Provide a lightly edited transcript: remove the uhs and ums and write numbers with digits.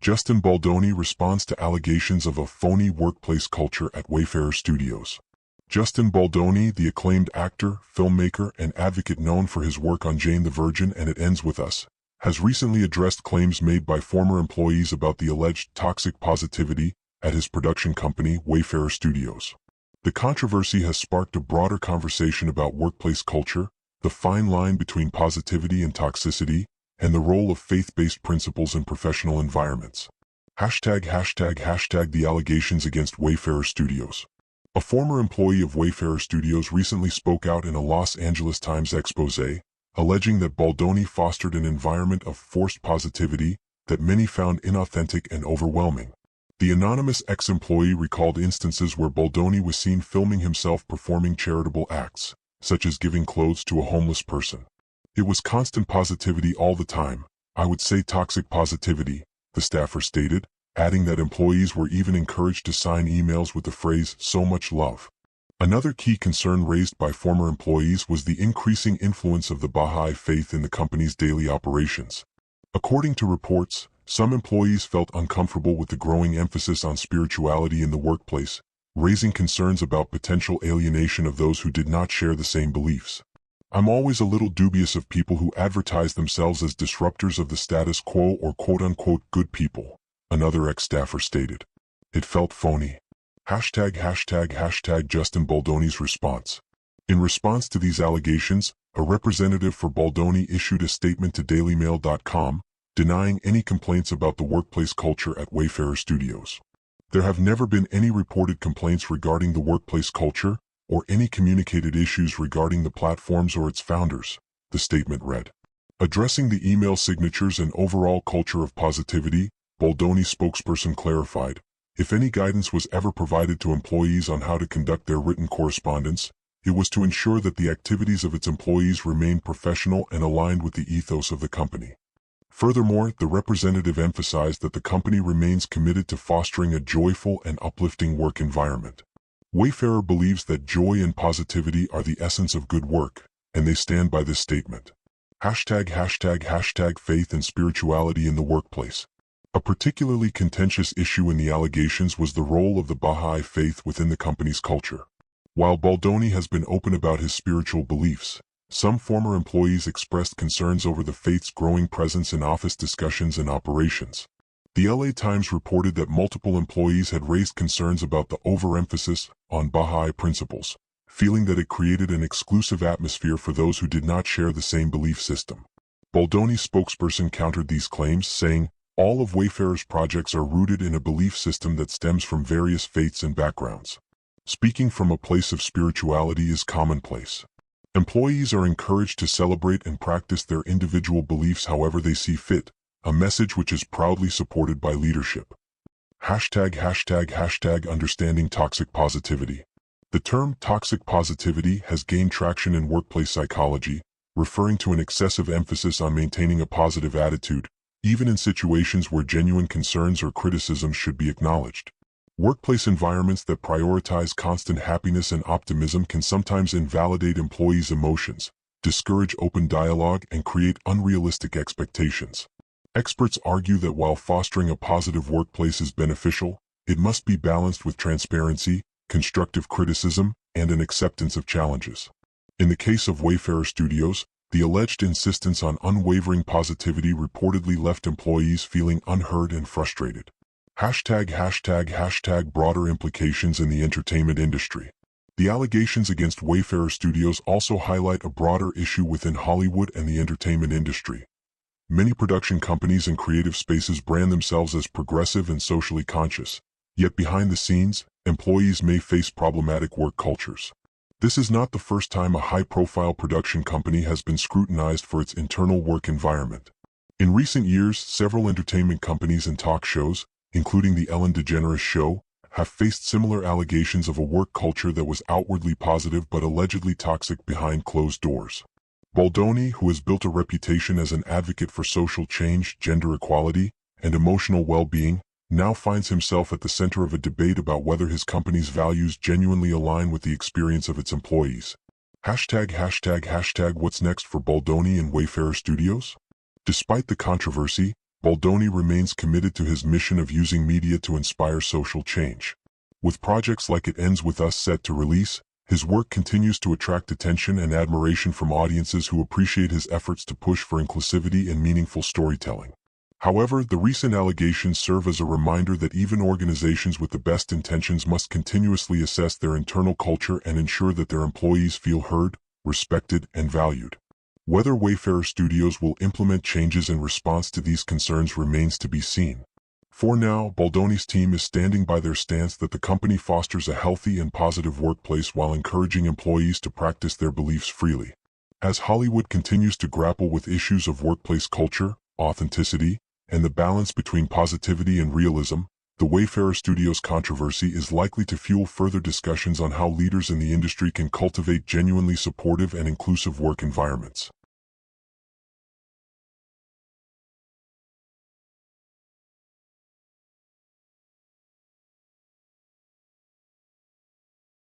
Justin Baldoni responds to allegations of a phony workplace culture at Wayfarer Studios. Justin Baldoni, the acclaimed actor, filmmaker, and advocate known for his work on Jane the Virgin and It Ends With Us, has recently addressed claims made by former employees about the alleged toxic positivity at his production company, Wayfarer Studios. The controversy has sparked a broader conversation about workplace culture, the fine line between positivity and toxicity, and the role of faith-based principles in professional environments. The allegations against Wayfarer Studios. A former employee of Wayfarer Studios recently spoke out in a Los Angeles Times expose, alleging that Baldoni fostered an environment of forced positivity that many found inauthentic and overwhelming. The anonymous ex-employee recalled instances where Baldoni was seen filming himself performing charitable acts, such as giving clothes to a homeless person. It was constant positivity all the time, I would say toxic positivity, the staffer stated, adding that employees were even encouraged to sign emails with the phrase, "so much love." Another key concern raised by former employees was the increasing influence of the Bahá'í faith in the company's daily operations. According to reports, some employees felt uncomfortable with the growing emphasis on spirituality in the workplace, raising concerns about potential alienation of those who did not share the same beliefs. "I'm always a little dubious of people who advertise themselves as disruptors of the status quo or quote-unquote good people," another ex-staffer stated. "It felt phony." Justin Baldoni's response. In response to these allegations, a representative for Baldoni issued a statement to dailymail.com, denying any complaints about the workplace culture at Wayfarer Studios. "There have never been any reported complaints regarding the workplace culture, or any communicated issues regarding the platforms or its founders," the statement read. Addressing the email signatures and overall culture of positivity, Baldoni's spokesperson clarified, "If any guidance was ever provided to employees on how to conduct their written correspondence, it was to ensure that the activities of its employees remained professional and aligned with the ethos of the company." Furthermore, the representative emphasized that the company remains committed to fostering a joyful and uplifting work environment. Wayfarer believes that joy and positivity are the essence of good work, and they stand by this statement. Faith and spirituality in the workplace. A particularly contentious issue in the allegations was the role of the Bahá'í faith within the company's culture. While Baldoni has been open about his spiritual beliefs, some former employees expressed concerns over the faith's growing presence in office discussions and operations. The LA Times reported that multiple employees had raised concerns about the overemphasis on Bahá'í principles, feeling that it created an exclusive atmosphere for those who did not share the same belief system. Baldoni's spokesperson countered these claims, saying, "All of Wayfarer's projects are rooted in a belief system that stems from various faiths and backgrounds. Speaking from a place of spirituality is commonplace. Employees are encouraged to celebrate and practice their individual beliefs however they see fit, a message which is proudly supported by leadership." Understanding toxic positivity. The term toxic positivity has gained traction in workplace psychology, referring to an excessive emphasis on maintaining a positive attitude, even in situations where genuine concerns or criticisms should be acknowledged. Workplace environments that prioritize constant happiness and optimism can sometimes invalidate employees' emotions, discourage open dialogue, and create unrealistic expectations. Experts argue that while fostering a positive workplace is beneficial, it must be balanced with transparency, constructive criticism, and an acceptance of challenges. In the case of Wayfarer Studios, the alleged insistence on unwavering positivity reportedly left employees feeling unheard and frustrated. Broader implications in the entertainment industry. The allegations against Wayfarer Studios also highlight a broader issue within Hollywood and the entertainment industry. Many production companies and creative spaces brand themselves as progressive and socially conscious, yet behind the scenes, employees may face problematic work cultures. This is not the first time a high-profile production company has been scrutinized for its internal work environment. In recent years, several entertainment companies and talk shows, including The Ellen DeGeneres Show, have faced similar allegations of a work culture that was outwardly positive but allegedly toxic behind closed doors. Baldoni, who has built a reputation as an advocate for social change, gender equality, and emotional well-being, now finds himself at the center of a debate about whether his company's values genuinely align with the experience of its employees. What's next for Baldoni and Wayfarer Studios? Despite the controversy, Baldoni remains committed to his mission of using media to inspire social change. With projects like It Ends With Us set to release, his work continues to attract attention and admiration from audiences who appreciate his efforts to push for inclusivity and meaningful storytelling. However, the recent allegations serve as a reminder that even organizations with the best intentions must continuously assess their internal culture and ensure that their employees feel heard, respected, and valued. Whether Wayfarer Studios will implement changes in response to these concerns remains to be seen. For now, Baldoni's team is standing by their stance that the company fosters a healthy and positive workplace while encouraging employees to practice their beliefs freely. As Hollywood continues to grapple with issues of workplace culture, authenticity, and the balance between positivity and realism, the Wayfarer Studios controversy is likely to fuel further discussions on how leaders in the industry can cultivate genuinely supportive and inclusive work environments.